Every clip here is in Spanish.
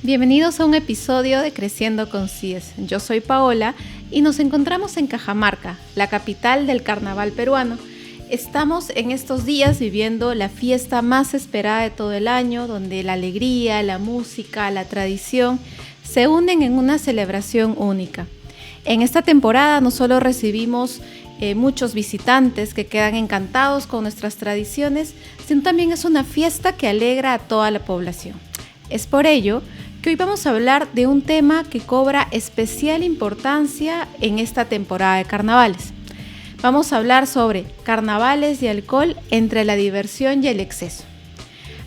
Bienvenidos a un episodio de Creciendo con CIES. Yo soy Paola y nos encontramos en Cajamarca, la capital del carnaval peruano. Estamos en estos días viviendo la fiesta más esperada de todo el año, donde la alegría, la música, la tradición se unen en una celebración única. En esta temporada no solo recibimos muchos visitantes que quedan encantados con nuestras tradiciones, sino también es una fiesta que alegra a toda la población. Es por ello que hoy vamos a hablar de un tema que cobra especial importancia en esta temporada de carnavales. Vamos a hablar sobre carnavales y alcohol entre la diversión y el exceso.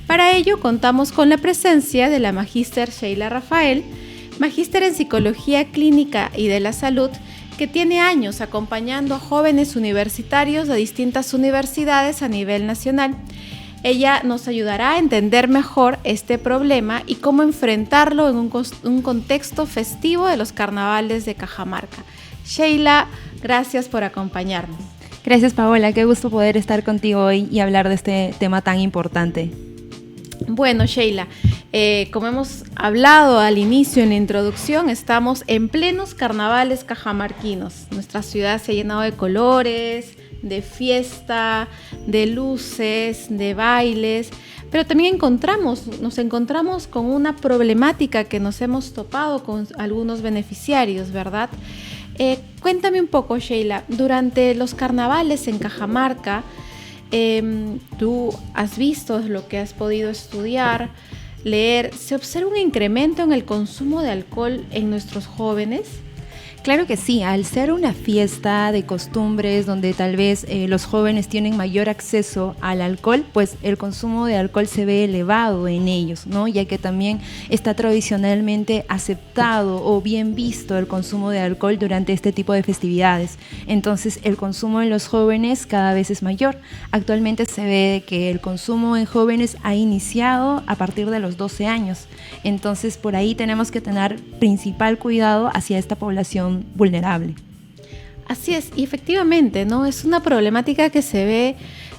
Para ello contamos con la presencia de la magíster Sheila Rafael, magíster en Psicología Clínica y de la Salud, que tiene años acompañando a jóvenes universitarios de distintas universidades a nivel nacional. Ella nos ayudará a entender mejor este problema y cómo enfrentarlo en un contexto festivo de los carnavales de Cajamarca. Sheila, gracias por acompañarnos. Gracias, Paola, qué gusto poder estar contigo hoy y hablar de este tema tan importante. Bueno, Sheila, como hemos hablado al inicio en la introducción, estamos en plenos carnavales cajamarquinos. Nuestra ciudad se ha llenado de colores, de fiesta, de luces, de bailes, pero también nos encontramos con una problemática que nos hemos topado con algunos beneficiarios, ¿verdad? Cuéntame un poco, Sheila, durante los carnavales en Cajamarca, tú has visto lo que has podido estudiar, leer, ¿se observa un incremento en el consumo de alcohol en nuestros jóvenes? Claro que sí, al ser una fiesta de costumbres donde tal vez los jóvenes tienen mayor acceso al alcohol, pues el consumo de alcohol se ve elevado en ellos, ¿no? Ya que también está tradicionalmente aceptado o bien visto el consumo de alcohol durante este tipo de festividades. Entonces el consumo en los jóvenes cada vez es mayor. Actualmente se ve que el consumo en jóvenes ha iniciado a partir de los 12 años. Entonces por ahí tenemos que tener principal cuidado hacia esta población vulnerable. Así es, y efectivamente, ¿no? Es una problemática que se ve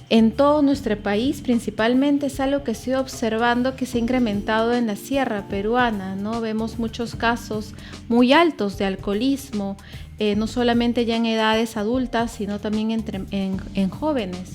en todo nuestro país, principalmente es algo que estoy observando que se ha incrementado en la sierra peruana, ¿no? Vemos muchos casos muy altos de alcoholismo, no solamente ya en edades adultas, sino también en jóvenes.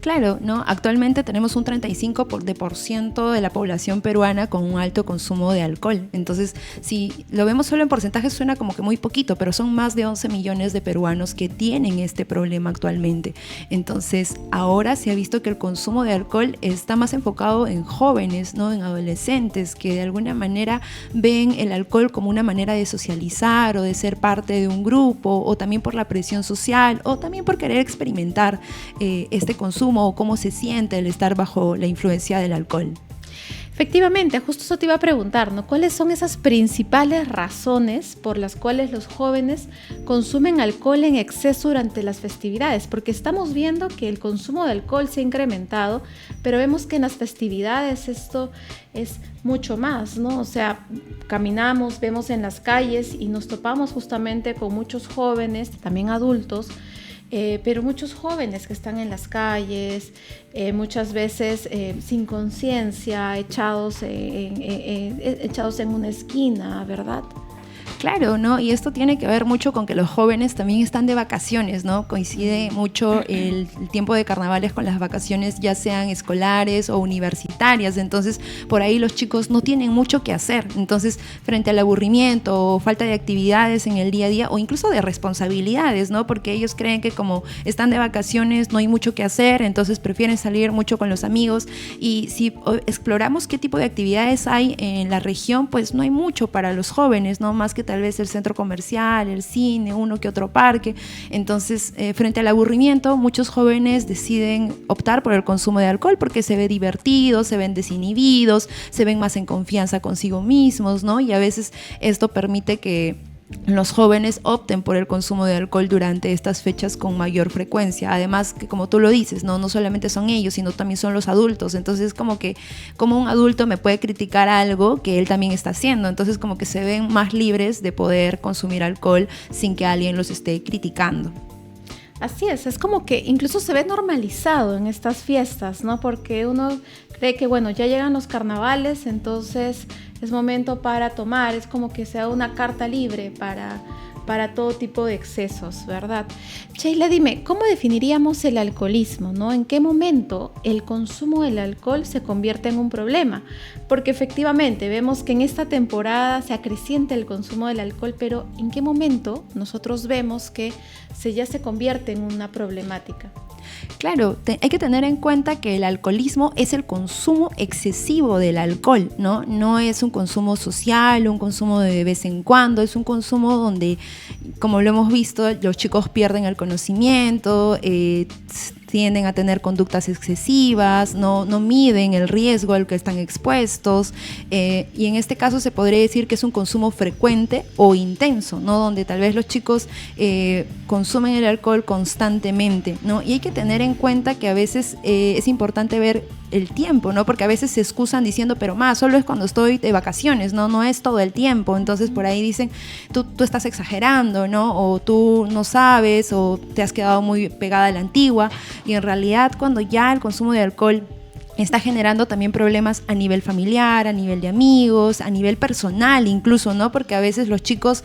Claro, ¿no? Actualmente tenemos un 35% de la población peruana con un alto consumo de alcohol. Entonces, si lo vemos solo en porcentaje, suena como que muy poquito, pero son más de 11 millones de peruanos que tienen este problema actualmente. Entonces, ahora se ha visto que el consumo de alcohol está más enfocado en jóvenes, ¿no? En adolescentes, que de alguna manera ven el alcohol como una manera de socializar o de ser parte de un grupo, o también por la presión social, o también por querer experimentar este consumo o cómo se siente el estar bajo la influencia del alcohol. Efectivamente, justo eso te iba a preguntar, ¿no? ¿Cuáles son esas principales razones por las cuales los jóvenes consumen alcohol en exceso durante las festividades? Porque estamos viendo que el consumo de alcohol se ha incrementado, pero vemos que en las festividades esto es mucho más, ¿no? O sea, caminamos, vemos en las calles y nos topamos justamente con muchos jóvenes, también adultos, pero muchos jóvenes que están en las calles, muchas veces sin conciencia, echados en una esquina, ¿verdad? Claro, ¿no? Y esto tiene que ver mucho con que los jóvenes también están de vacaciones, ¿no? Coincide mucho el tiempo de carnavales con las vacaciones, ya sean escolares o universitarias. Entonces, por ahí los chicos no tienen mucho que hacer. Entonces, frente al aburrimiento o falta de actividades en el día a día o incluso de responsabilidades, ¿no? Porque ellos creen que como están de vacaciones no hay mucho que hacer, entonces prefieren salir mucho con los amigos. Y si exploramos qué tipo de actividades hay en la región, pues no hay mucho para los jóvenes, ¿no? Más que tal vez el centro comercial, el cine, uno que otro parque. Entonces, frente al aburrimiento, muchos jóvenes deciden optar por el consumo de alcohol porque se ve divertido, se ven desinhibidos, se ven más en confianza consigo mismos, ¿no? Y a veces esto permite que los jóvenes opten por el consumo de alcohol durante estas fechas con mayor frecuencia. Además, que como tú lo dices, no solamente son ellos, sino también son los adultos. Entonces, como un adulto me puede criticar algo que él también está haciendo. Entonces, como que se ven más libres de poder consumir alcohol sin que alguien los esté criticando. Así es como que incluso se ve normalizado en estas fiestas, ¿no? Porque uno cree que, bueno, ya llegan los carnavales, entonces es momento para tomar, es como que sea una carta libre para todo tipo de excesos, ¿verdad? Sheila, dime, ¿cómo definiríamos el alcoholismo, ¿no? ¿En qué momento el consumo del alcohol se convierte en un problema? Porque efectivamente vemos que en esta temporada se acrecienta el consumo del alcohol, pero ¿en qué momento nosotros vemos que ya se convierte en una problemática? Claro, hay que tener en cuenta que el alcoholismo es el consumo excesivo del alcohol, ¿no? No es un consumo social, un consumo de vez en cuando, es un consumo donde, como lo hemos visto, los chicos pierden el conocimiento, tienden a tener conductas excesivas, no miden el riesgo al que están expuestos, y en este caso se podría decir que es un consumo frecuente o intenso, ¿no? Donde tal vez los chicos consumen el alcohol constantemente, ¿no? Y hay que tener en cuenta que a veces es importante ver el tiempo, ¿no? Porque a veces se excusan diciendo, pero solo es cuando estoy de vacaciones, ¿no? No es todo el tiempo. Entonces por ahí dicen, tú estás exagerando, ¿no? O tú no sabes, o te has quedado muy pegada a la antigua. Y en realidad, cuando ya el consumo de alcohol está generando también problemas a nivel familiar, a nivel de amigos, a nivel personal incluso, ¿no? Porque a veces los chicos,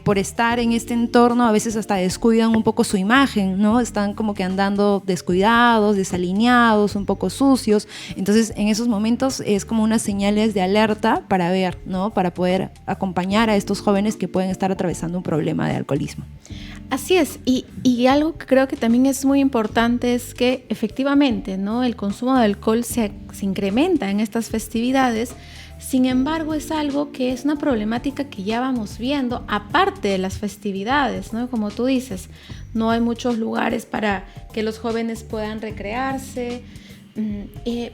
por estar en este entorno, a veces hasta descuidan un poco su imagen, ¿no? Están como que andando descuidados, desalineados, un poco sucios. Entonces, en esos momentos es como unas señales de alerta para ver, ¿no? Para poder acompañar a estos jóvenes que pueden estar atravesando un problema de alcoholismo. Así es, y algo que creo que también es muy importante es que efectivamente, ¿no? El consumo de alcohol se incrementa en estas festividades. Sin embargo, es algo que es una problemática que ya vamos viendo, aparte de las festividades, ¿no? Como tú dices, no hay muchos lugares para que los jóvenes puedan recrearse,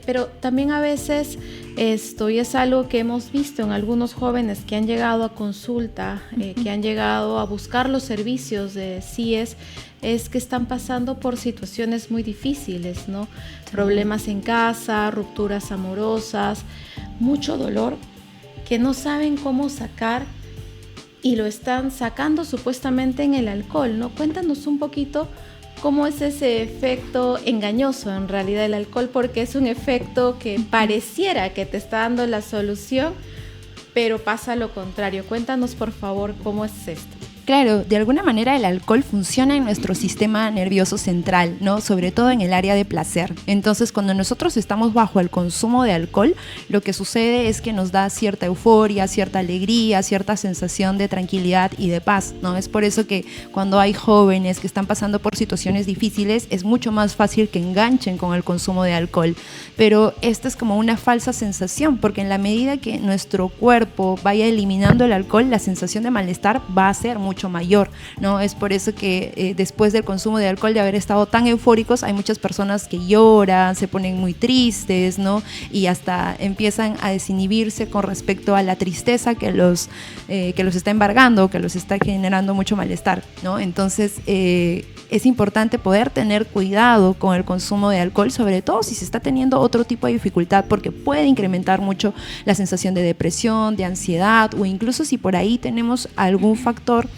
pero también a veces y es algo que hemos visto en algunos jóvenes que han llegado a consulta, que han llegado a buscar los servicios de CIES, es que están pasando por situaciones muy difíciles, ¿no? Problemas en casa, rupturas amorosas, mucho dolor que no saben cómo sacar y lo están sacando supuestamente en el alcohol, ¿no? Cuéntanos un poquito cómo es ese efecto engañoso en realidad del alcohol, porque es un efecto que pareciera que te está dando la solución, pero pasa lo contrario. Cuéntanos por favor cómo es esto. Claro, de alguna manera el alcohol funciona en nuestro sistema nervioso central, ¿no? Sobre todo en el área de placer. Entonces, cuando nosotros estamos bajo el consumo de alcohol, lo que sucede es que nos da cierta euforia, cierta alegría, cierta sensación de tranquilidad y de paz, ¿no? Es por eso que cuando hay jóvenes que están pasando por situaciones difíciles, es mucho más fácil que enganchen con el consumo de alcohol. Pero esta es como una falsa sensación, porque en la medida que nuestro cuerpo vaya eliminando el alcohol, la sensación de malestar va a ser mucho mayor, ¿no? Es por eso que después del consumo de alcohol, de haber estado tan eufóricos, hay muchas personas que lloran, se ponen muy tristes, ¿no? Y hasta empiezan a desinhibirse con respecto a la tristeza que los está embargando, que los está generando mucho malestar, ¿no? Entonces es importante poder tener cuidado con el consumo de alcohol, sobre todo si se está teniendo otro tipo de dificultad, porque puede incrementar mucho la sensación de depresión, de ansiedad, o incluso si por ahí tenemos algún factor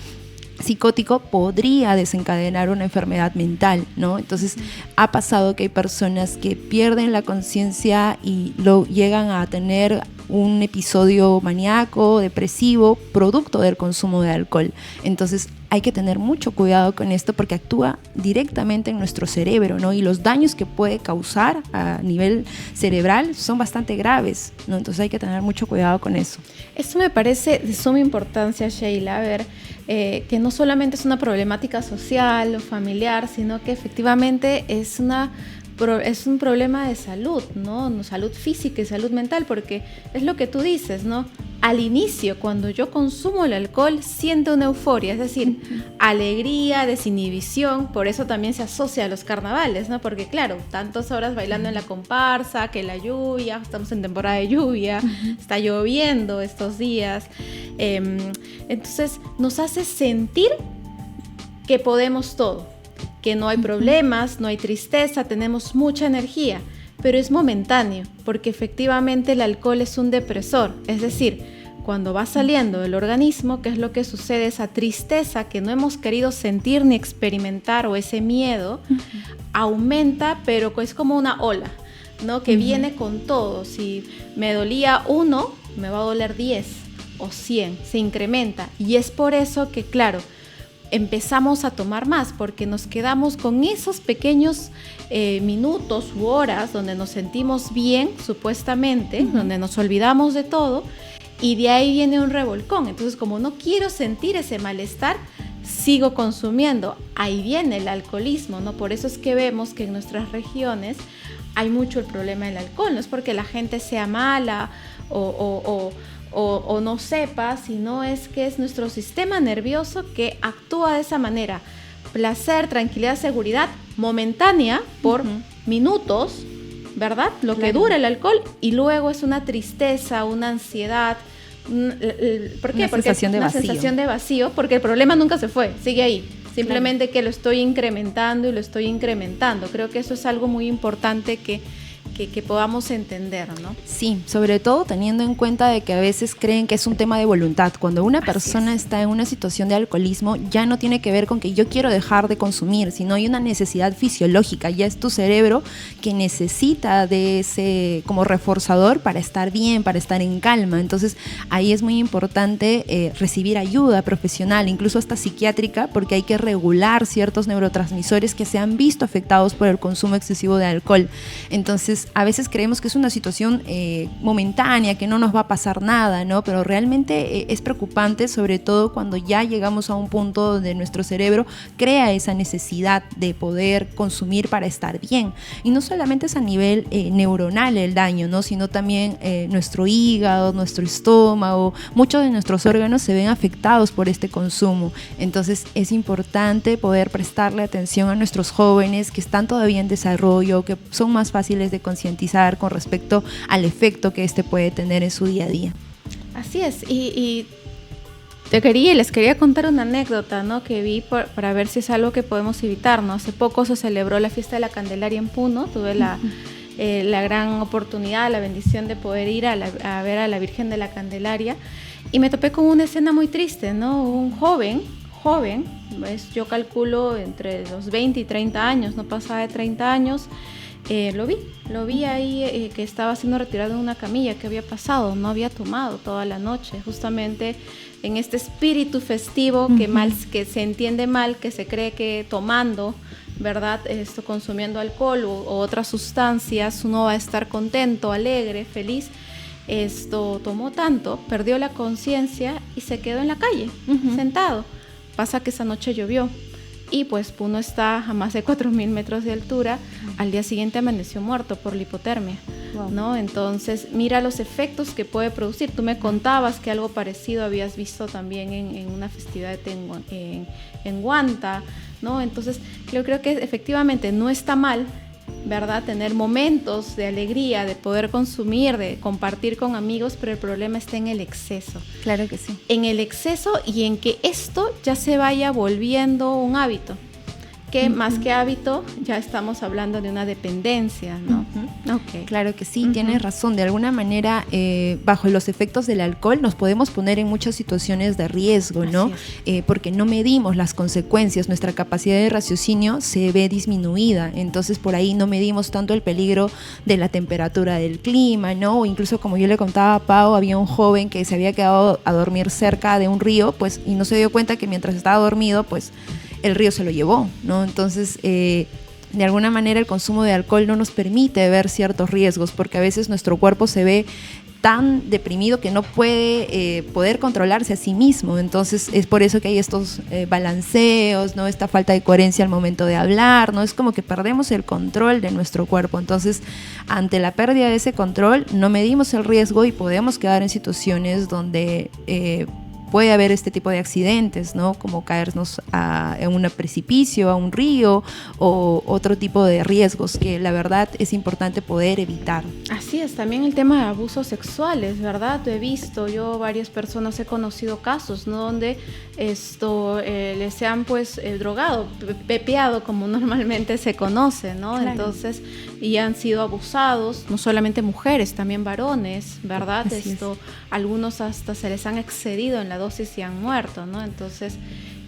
psicótico, podría desencadenar una enfermedad mental, ¿no? Entonces ha pasado que hay personas que pierden la conciencia y lo llegan a tener un episodio maníaco, depresivo, producto del consumo de alcohol. Entonces hay que tener mucho cuidado con esto porque actúa directamente en nuestro cerebro, ¿no? Y los daños que puede causar a nivel cerebral son bastante graves, ¿no? Entonces hay que tener mucho cuidado con eso. Esto me parece de suma importancia, Sheila, ver que no solamente es una problemática social o familiar, sino que efectivamente es un problema de salud, ¿no? Salud física y salud mental, porque es lo que tú dices, ¿no? Al inicio, cuando yo consumo el alcohol, siento una euforia, es decir, alegría, desinhibición, por eso también se asocia a los carnavales, ¿no? Porque claro, tantas horas bailando en la comparsa, que la lluvia, estamos en temporada de lluvia, está lloviendo estos días, entonces nos hace sentir que podemos todo, que no hay problemas, no hay tristeza, tenemos mucha energía, pero es momentáneo, porque efectivamente el alcohol es un depresor, es decir, cuando va saliendo del organismo, ¿qué es lo que sucede? Esa tristeza que no hemos querido sentir ni experimentar, o ese miedo, aumenta, pero es como una ola, ¿no? Que viene con todo. Si me dolía 1, me va a doler 10 o 100, se incrementa. Y es por eso que, claro, empezamos a tomar más, porque nos quedamos con esos pequeños minutos u horas donde nos sentimos bien, supuestamente, donde nos olvidamos de todo, y de ahí viene un revolcón. Entonces, como no quiero sentir ese malestar, sigo consumiendo. Ahí viene el alcoholismo, ¿no? Por eso es que vemos que en nuestras regiones hay mucho el problema del alcohol. No es porque la gente sea mala o no sepa, sino es que es nuestro sistema nervioso que actúa de esa manera. Placer, tranquilidad, seguridad momentánea por minutos, ¿verdad? Lo que dura el alcohol, y luego es una tristeza, una ansiedad. ¿Por qué? Porque es una sensación de vacío, porque el problema nunca se fue, sigue ahí. Simplemente que lo estoy incrementando y lo estoy incrementando. Creo que eso es algo muy importante que podamos entender, ¿no? Sí, sobre todo teniendo en cuenta de que a veces creen que es un tema de voluntad. Cuando una persona está en una situación de alcoholismo, ya no tiene que ver con que yo quiero dejar de consumir, sino hay una necesidad fisiológica. Ya es tu cerebro que necesita de ese como reforzador para estar bien, para estar en calma. Entonces ahí es muy importante recibir ayuda profesional, incluso hasta psiquiátrica, porque hay que regular ciertos neurotransmisores que se han visto afectados por el consumo excesivo de alcohol. Entonces a veces creemos que es una situación momentánea, que no nos va a pasar nada, ¿no? Pero realmente es preocupante, sobre todo cuando ya llegamos a un punto donde nuestro cerebro crea esa necesidad de poder consumir para estar bien. Y no solamente es a nivel neuronal el daño, ¿no? Sino también nuestro hígado, nuestro estómago, muchos de nuestros órganos se ven afectados por este consumo. Entonces es importante poder prestarle atención a nuestros jóvenes que están todavía en desarrollo, que son más fáciles de concientizar con respecto al efecto que este puede tener en su día a día. Así es, y les quería contar una anécdota, ¿no? Que vi para ver si es algo que podemos evitar, ¿no? Hace poco se celebró la fiesta de la Candelaria en Puno. Tuve la gran oportunidad, la bendición de poder ir a ver a la Virgen de la Candelaria, y me topé con una escena muy triste, ¿no? Un joven, yo calculo entre los 20 y 30 años, no pasaba de 30 años. Lo vi ahí que estaba siendo retirado en una camilla. ¿Qué había pasado? No había tomado toda la noche, justamente en este espíritu festivo que se entiende mal, que se cree que tomando, ¿verdad? Consumiendo alcohol u otras sustancias uno va a estar contento, alegre, feliz. Tomó tanto, perdió la conciencia y se quedó en la calle, sentado. Pasa que esa noche llovió. Y pues Puno está a más de 4.000 metros de altura. Al día siguiente amaneció muerto por la hipotermia, ¿no? Entonces mira los efectos que puede producir. Tú me contabas que algo parecido habías visto también en una festividad en Huanta, ¿no? Entonces yo creo que efectivamente no está mal, ¿verdad? Tener momentos de alegría, de poder consumir, de compartir con amigos, pero el problema está en el exceso. Claro que sí. En el exceso y en que esto ya se vaya volviendo un hábito, que más que hábito ya estamos hablando de una dependencia, ¿no? Okay. Claro que sí, tienes razón. De alguna manera, bajo los efectos del alcohol nos podemos poner en muchas situaciones de riesgo, ¿no? Porque no medimos las consecuencias, nuestra capacidad de raciocinio se ve disminuida, entonces por ahí no medimos tanto el peligro de la temperatura del clima, ¿no? O incluso, como yo le contaba a Pau, había un joven que se había quedado a dormir cerca de un río, pues, y no se dio cuenta que mientras estaba dormido, pues el río se lo llevó, ¿no? Entonces, de alguna manera el consumo de alcohol no nos permite ver ciertos riesgos, porque a veces nuestro cuerpo se ve tan deprimido que no puede poder controlarse a sí mismo. Entonces es por eso que hay estos balanceos, ¿no? Esta falta de coherencia al momento de hablar, ¿no? Es como que perdemos el control de nuestro cuerpo. Entonces, ante la pérdida de ese control, no medimos el riesgo y podemos quedar en situaciones donde puede haber este tipo de accidentes, ¿no? Como caernos en un precipicio, a un río, o otro tipo de riesgos que la verdad es importante poder evitar. Así es, también el tema de abusos sexuales, ¿verdad? He visto, yo varias personas he conocido casos, ¿no? Donde les se han pues drogado, pepeado, como normalmente se conoce, ¿no? Claro. Entonces y han sido abusados, no solamente mujeres, también varones, ¿verdad? Algunos hasta se les han excedido en la dosis y han muerto, ¿no? Entonces,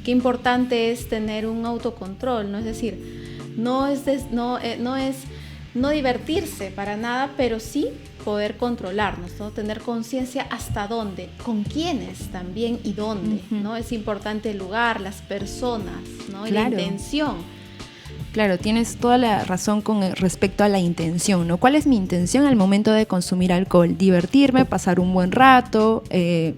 qué importante es tener un autocontrol, ¿no? Es decir, no es no divertirse para nada, pero sí poder controlarnos, ¿no? Tener conciencia hasta dónde, con quiénes también y dónde, ¿no? Es importante el lugar, las personas, ¿no? Y la intención. Claro, tienes toda la razón con respecto a la intención, ¿no? ¿Cuál es mi intención al momento de consumir alcohol? Divertirme, pasar un buen rato,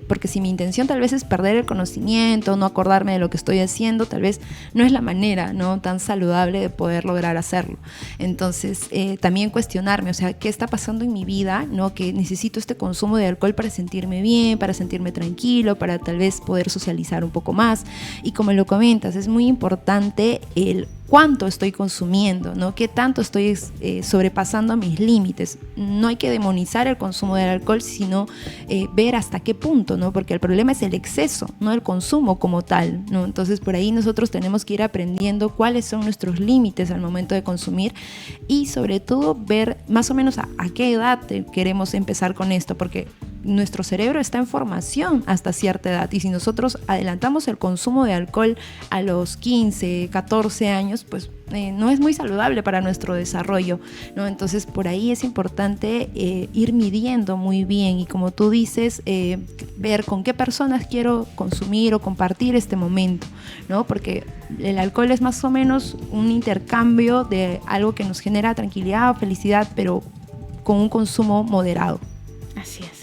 porque si mi intención tal vez es perder el conocimiento, no acordarme de lo que estoy haciendo, tal vez no es la manera, ¿no?, tan saludable de poder lograr hacerlo. Entonces, también cuestionarme, o sea, ¿qué está pasando en mi vida?, ¿no? Que necesito este consumo de alcohol para sentirme bien, para sentirme tranquilo, para tal vez poder socializar un poco más. Y como lo comentas, es muy importante el cuánto estoy consumiendo, ¿no? Qué tanto estoy sobrepasando mis límites. No hay que demonizar el consumo del alcohol, sino ver hasta qué punto, ¿no? Porque el problema es el exceso, no el consumo como tal, ¿no? Entonces, por ahí nosotros tenemos que ir aprendiendo cuáles son nuestros límites al momento de consumir y sobre todo ver más o menos a qué edad queremos empezar con esto, porque nuestro cerebro está en formación hasta cierta edad y si nosotros adelantamos el consumo de alcohol a los 15, 14 años, pues no es muy saludable para nuestro desarrollo, ¿no? Entonces por ahí es importante ir midiendo muy bien y como tú dices, ver con qué personas quiero consumir o compartir este momento, ¿no? Porque el alcohol es más o menos un intercambio de algo que nos genera tranquilidad o felicidad, pero con un consumo moderado. Así es.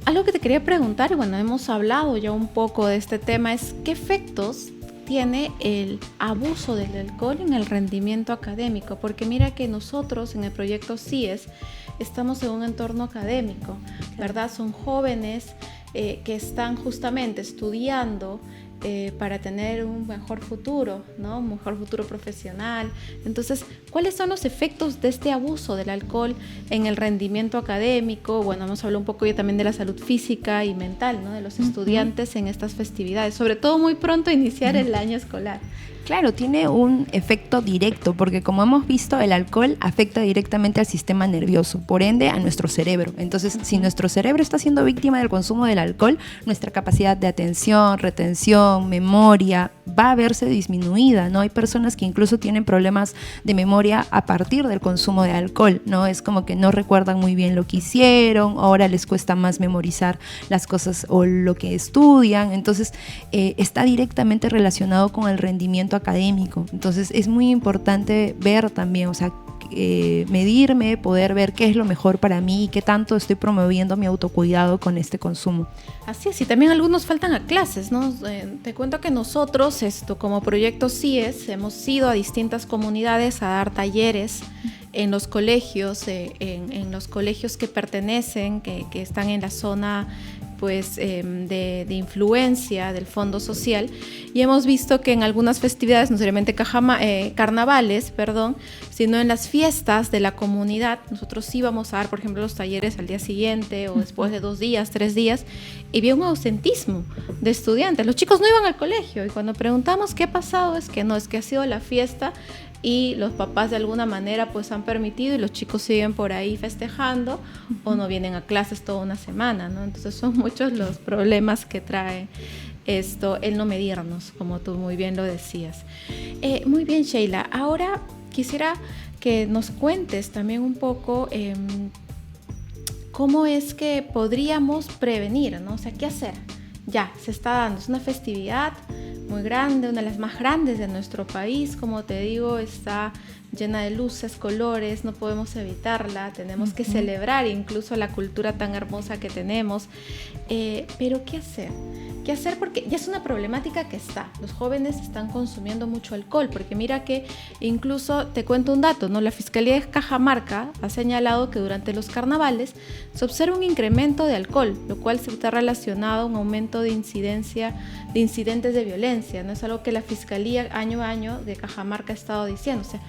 Algo que te quería preguntar, y bueno, hemos hablado ya un poco de este tema, es ¿qué efectos tiene el abuso del alcohol en el rendimiento académico? Porque mira que nosotros en el proyecto CIES estamos en un entorno académico, ¿verdad? Son jóvenes que están justamente estudiando para tener un mejor futuro, ¿no? Un mejor futuro profesional. Entonces, ¿cuáles son los efectos de este abuso del alcohol en el rendimiento académico? Bueno, hemos hablado un poco ya también de la salud física y mental, ¿no? De los estudiantes en estas festividades, sobre todo muy pronto iniciar el año escolar. Claro, tiene un efecto directo, porque como hemos visto, el alcohol afecta directamente al sistema nervioso, por ende a nuestro cerebro. Entonces, si nuestro cerebro está siendo víctima del consumo del alcohol, nuestra capacidad de atención, retención, memoria va a verse disminuida, ¿no? Hay personas que incluso tienen problemas de memoria a partir del consumo de alcohol, ¿no? Es como que no recuerdan muy bien lo que hicieron, ahora les cuesta más memorizar las cosas o lo que estudian. Entonces, está directamente relacionado con el rendimiento académico. Entonces es muy importante ver también, o sea, medirme, poder ver qué es lo mejor para mí y qué tanto estoy promoviendo mi autocuidado con este consumo. Así es, y también algunos faltan a clases, ¿no? Te cuento que nosotros, como proyecto CIES, hemos ido a distintas comunidades a dar talleres en los colegios, en los colegios que pertenecen, que están en la zona pues de influencia del Fondo Social, y hemos visto que en algunas festividades, no solamente carnavales, sino en las fiestas de la comunidad, nosotros íbamos a dar, por ejemplo, los talleres al día siguiente o después de 2 días, 3 días, y había un ausentismo de estudiantes. Los chicos no iban al colegio y cuando preguntamos qué ha pasado, es que ha sido la fiesta y los papás de alguna manera pues han permitido y los chicos siguen por ahí festejando o no vienen a clases toda una semana, ¿no? Entonces son muchos los problemas que trae esto, el no medirnos, como tú muy bien lo decías. Muy bien, Sheila, ahora quisiera que nos cuentes también un poco cómo es que podríamos prevenir, ¿no? O sea, ¿qué hacer? Ya, se está dando, es una festividad muy grande, una de las más grandes de nuestro país, como te digo, está llena de luces, colores, no podemos evitarla, tenemos que celebrar incluso la cultura tan hermosa que tenemos, pero ¿qué hacer? ¿Qué hacer? Porque ya es una problemática que está, los jóvenes están consumiendo mucho alcohol, porque mira que incluso, te cuento un dato, ¿no? La Fiscalía de Cajamarca ha señalado que durante los carnavales se observa un incremento de alcohol, lo cual se está relacionado a un aumento de incidentes de violencia, ¿no? Es algo que la Fiscalía año a año de Cajamarca ha estado diciendo, o sea,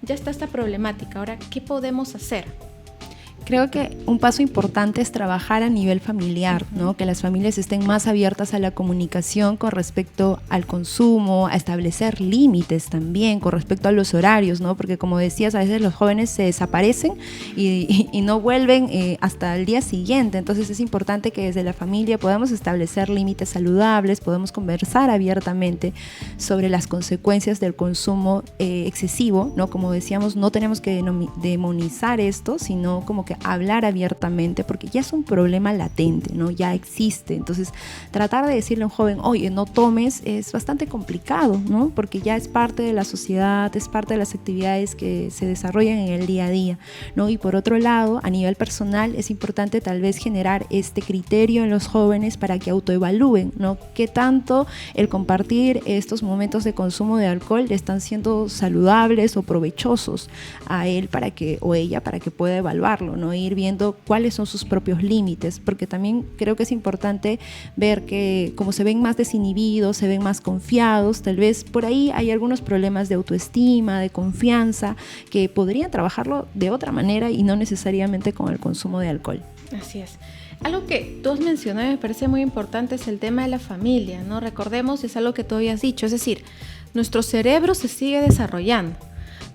ya está esta problemática. Ahora, ¿qué podemos hacer? Creo que un paso importante es trabajar a nivel familiar, ¿no? Que las familias estén más abiertas a la comunicación con respecto al consumo, a establecer límites también con respecto a los horarios, ¿no? Porque como decías, a veces los jóvenes se desaparecen y no vuelven hasta el día siguiente. Entonces es importante que desde la familia podamos establecer límites saludables, podemos conversar abiertamente sobre las consecuencias del consumo excesivo, ¿no? Como decíamos, no tenemos que demonizar esto, sino como que hablar abiertamente, porque ya es un problema latente, ¿no? Ya existe. Entonces, tratar de decirle a un joven, oye, no tomes, es bastante complicado, ¿no? Porque ya es parte de la sociedad, es parte de las actividades que se desarrollan en el día a día, ¿no? Y por otro lado, a nivel personal, es importante tal vez generar este criterio en los jóvenes para que autoevalúen, ¿no? ¿Qué tanto el compartir estos momentos de consumo de alcohol le están siendo saludables o provechosos a él o ella para que pueda evaluarlo, ¿no? Ir viendo cuáles son sus propios límites, porque también creo que es importante ver que como se ven más desinhibidos, se ven más confiados, tal vez por ahí hay algunos problemas de autoestima, de confianza, que podrían trabajarlo de otra manera y no necesariamente con el consumo de alcohol. Así es. Algo que tú has mencionado y me parece muy importante es el tema de la familia, ¿no? Recordemos, es algo que tú habías dicho, es decir, nuestro cerebro se sigue desarrollando.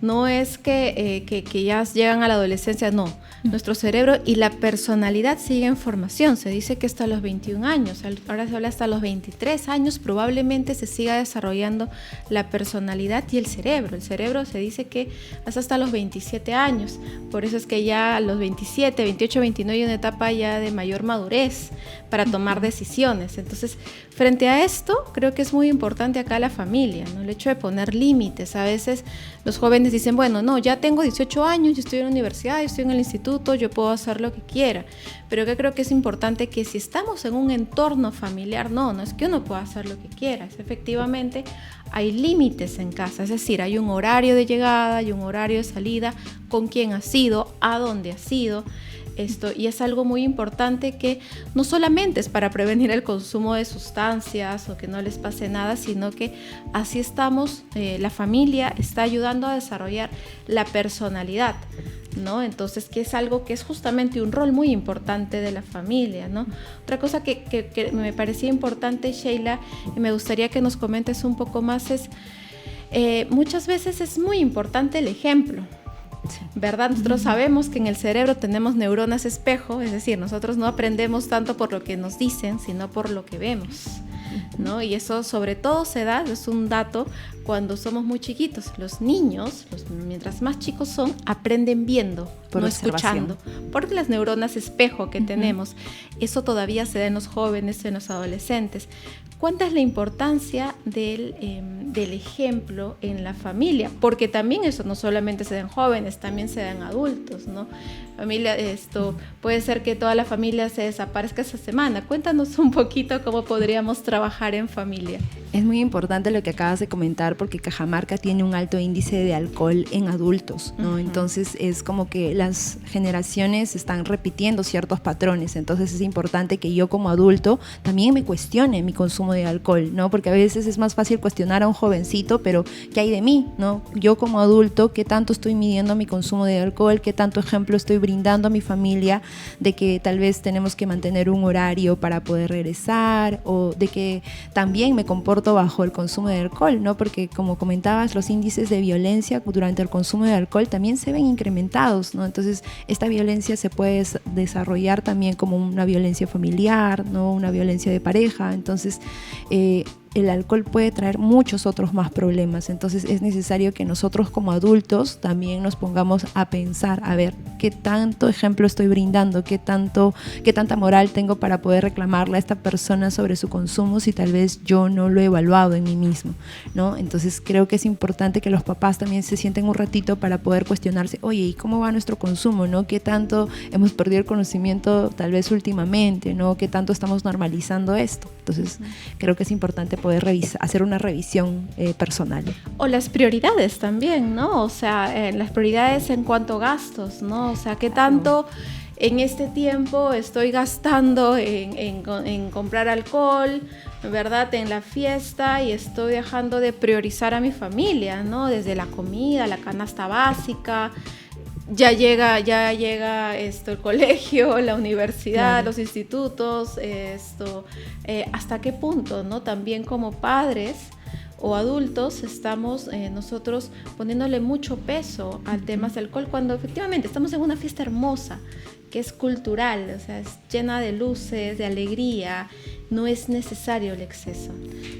No es que ya llegan a la adolescencia, no. Nuestro cerebro y la personalidad sigue en formación. Se dice que hasta los 21 años, ahora se habla hasta los 23 años, probablemente se siga desarrollando la personalidad y el cerebro. El cerebro se dice que hasta los 27 años. Por eso es que ya a los 27, 28, 29 hay una etapa ya de mayor madurez para tomar decisiones. Entonces, frente a esto, creo que es muy importante acá la familia, ¿no? El hecho de poner límites. A veces los jóvenes dicen, bueno, no, ya tengo 18 años, yo estoy en la universidad, yo estoy en el instituto, yo puedo hacer lo que quiera. Pero que creo que es importante que si estamos en un entorno familiar, no es que uno pueda hacer lo que quiera, es efectivamente hay límites en casa, es decir, hay un horario de llegada, hay un horario de salida, con quién has ido, a dónde has ido. Y es algo muy importante que no solamente es para prevenir el consumo de sustancias o que no les pase nada, sino que así estamos, la familia está ayudando a desarrollar la personalidad, ¿no? Entonces, que es algo que es justamente un rol muy importante de la familia, ¿no? Otra cosa que me parecía importante, Sheila, y me gustaría que nos comentes un poco más es, muchas veces es muy importante el ejemplo. ¿Verdad? Nosotros sabemos que en el cerebro tenemos neuronas espejo, es decir, nosotros no aprendemos tanto por lo que nos dicen, sino por lo que vemos, ¿no? Y eso sobre todo se da, es un dato, cuando somos muy chiquitos. Los niños, mientras más chicos son, aprenden viendo, no escuchando, por las neuronas espejo que tenemos. Eso todavía se da en los jóvenes, en los adolescentes. ¿Cuánta es la importancia del ejemplo en la familia? Porque también eso no solamente se da en jóvenes, también se da en adultos, ¿no? Familia, puede ser que toda la familia se desaparezca esa semana. Cuéntanos un poquito cómo podríamos trabajar en familia. Es muy importante lo que acabas de comentar porque Cajamarca tiene un alto índice de alcohol en adultos, ¿no? Entonces es como que las generaciones están repitiendo ciertos patrones. Entonces es importante que yo como adulto también me cuestione mi consumo de alcohol, ¿no? Porque a veces es más fácil cuestionar a un jovencito, pero ¿qué hay de mí, no? Yo como adulto, ¿qué tanto estoy midiendo mi consumo de alcohol? ¿Qué tanto ejemplo estoy brindando a mi familia de que tal vez tenemos que mantener un horario para poder regresar, o de que también me comporto bajo el consumo de alcohol, ¿no? Porque como comentabas, los índices de violencia durante el consumo de alcohol también se ven incrementados, ¿no? Entonces esta violencia se puede desarrollar también como una violencia familiar, ¿no? Una violencia de pareja. Entonces el alcohol puede traer muchos otros más problemas. Entonces es necesario que nosotros como adultos también nos pongamos a pensar, a ver, qué tanto ejemplo estoy brindando, qué tanta moral tengo para poder reclamarle a esta persona sobre su consumo si tal vez yo no lo he evaluado en mí mismo, ¿no? Entonces creo que es importante que los papás también se sienten un ratito para poder cuestionarse, oye, ¿y cómo va nuestro consumo, no? ¿Qué tanto hemos perdido el conocimiento tal vez últimamente, no? ¿Qué tanto estamos normalizando esto? Entonces creo que es importante poder hacer una revisión personal. O las prioridades también, ¿no? O sea, las prioridades en cuanto a gastos, ¿no? O sea, ¿qué tanto en este tiempo estoy gastando en comprar alcohol, ¿verdad? En la fiesta, y estoy dejando de priorizar a mi familia, ¿no? Desde la comida, la canasta básica. ya llega el colegio, la universidad, Claro. los institutos, hasta qué punto, ¿no? También como padres o adultos estamos nosotros poniéndole mucho peso al tema del alcohol, cuando efectivamente estamos en una fiesta hermosa, que es cultural, o sea, es llena de luces, de alegría, no es necesario el exceso.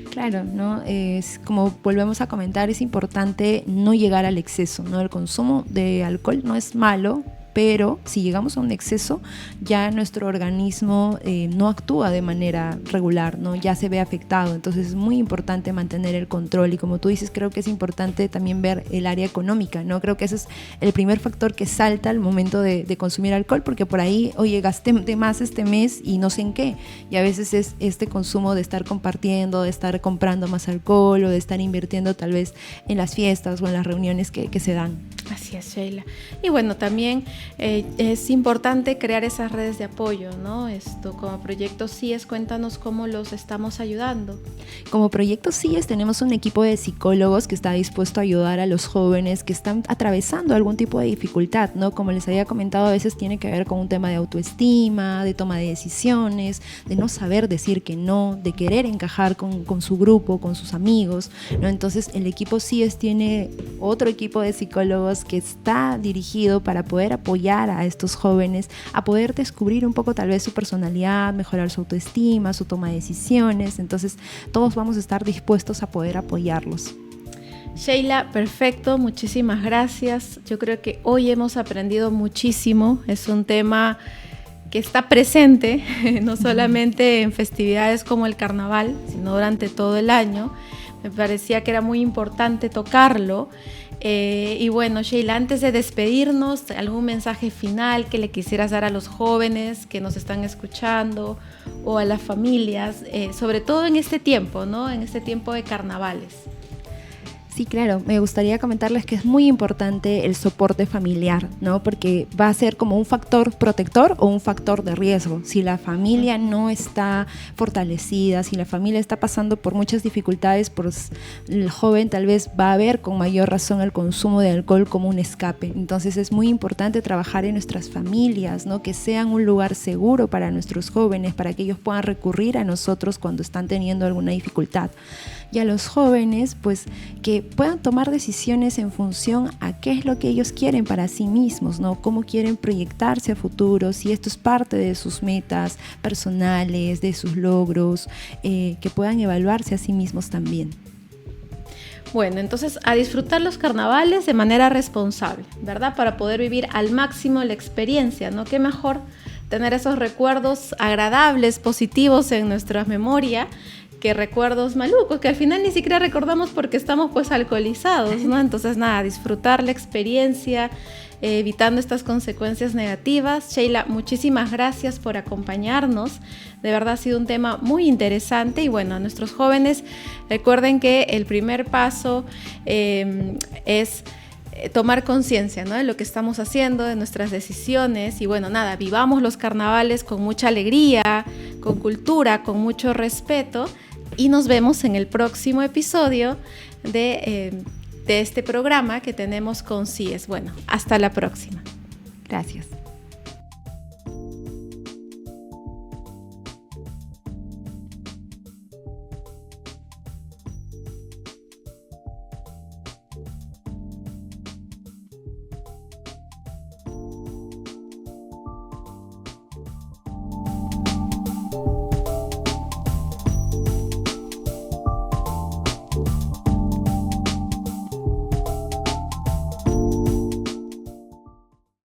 Claro, ¿no? Es como volvemos a comentar, es importante no llegar al exceso, ¿no? El consumo de alcohol no es malo, pero si llegamos a un exceso, ya nuestro organismo no actúa de manera regular, ¿no? Ya se ve afectado. Entonces es muy importante mantener el control, y como tú dices, creo que es importante también ver el área económica, ¿no? Creo que ese es el primer factor que salta al momento de consumir alcohol, porque por ahí, oye, gasté de más este mes y no sé en qué, y a veces es este consumo de estar compartiendo, de estar comprando más alcohol, o de estar invirtiendo tal vez en las fiestas o en las reuniones que se dan. Así es, Sheila. Y bueno, también es importante crear esas redes de apoyo, ¿no? Como Proyecto CIES, cuéntanos cómo los estamos ayudando. Como Proyecto CIES tenemos un equipo de psicólogos que está dispuesto a ayudar a los jóvenes que están atravesando algún tipo de dificultad, ¿no? Como les había comentado, a veces tiene que ver con un tema de autoestima, de toma de decisiones, de no saber decir que no, de querer encajar con su grupo, con sus amigos, ¿no? Entonces el equipo CIES tiene otro equipo de psicólogos que está dirigido para poder apoyar a estos jóvenes a poder descubrir un poco tal vez su personalidad, mejorar su autoestima, su toma de decisiones. Entonces todos vamos a estar dispuestos a poder apoyarlos. Sheila, perfecto, muchísimas gracias. Yo creo que hoy hemos aprendido muchísimo. Es un tema que está presente no solamente en festividades como el carnaval, sino durante todo el año. Me parecía que era muy importante tocarlo. Y bueno, Sheila, antes de despedirnos, ¿algún mensaje final que le quisieras dar a los jóvenes que nos están escuchando o a las familias, sobre todo en este tiempo, ¿no? En este tiempo de carnavales? Sí, claro, me gustaría comentarles que es muy importante el soporte familiar, ¿no? Porque va a ser como un factor protector o un factor de riesgo. Si la familia no está fortalecida, si la familia está pasando por muchas dificultades, pues el joven tal vez va a ver con mayor razón el consumo de alcohol como un escape. Entonces es muy importante trabajar en nuestras familias, ¿no? Que sean un lugar seguro para nuestros jóvenes, para que ellos puedan recurrir a nosotros cuando están teniendo alguna dificultad. Y a los jóvenes, pues que puedan tomar decisiones en función a qué es lo que ellos quieren para sí mismos, ¿no? Cómo quieren proyectarse a futuro, si esto es parte de sus metas personales, de sus logros, que puedan evaluarse a sí mismos también. Bueno, entonces a disfrutar los carnavales de manera responsable, ¿verdad? Para poder vivir al máximo la experiencia, ¿no? Qué mejor tener esos recuerdos agradables, positivos en nuestra memoria, que recuerdos malucos, que al final ni siquiera recordamos porque estamos pues alcoholizados, ¿no? Entonces nada, disfrutar la experiencia, evitando estas consecuencias negativas. Sheila, muchísimas gracias por acompañarnos, de verdad ha sido un tema muy interesante. Y bueno, a nuestros jóvenes recuerden que el primer paso es tomar conciencia, ¿no? De lo que estamos haciendo, de nuestras decisiones. Y bueno, nada, vivamos los carnavales con mucha alegría, con cultura, con mucho respeto. Y nos vemos en el próximo episodio de este programa que tenemos con CIES. Bueno, hasta la próxima. Gracias.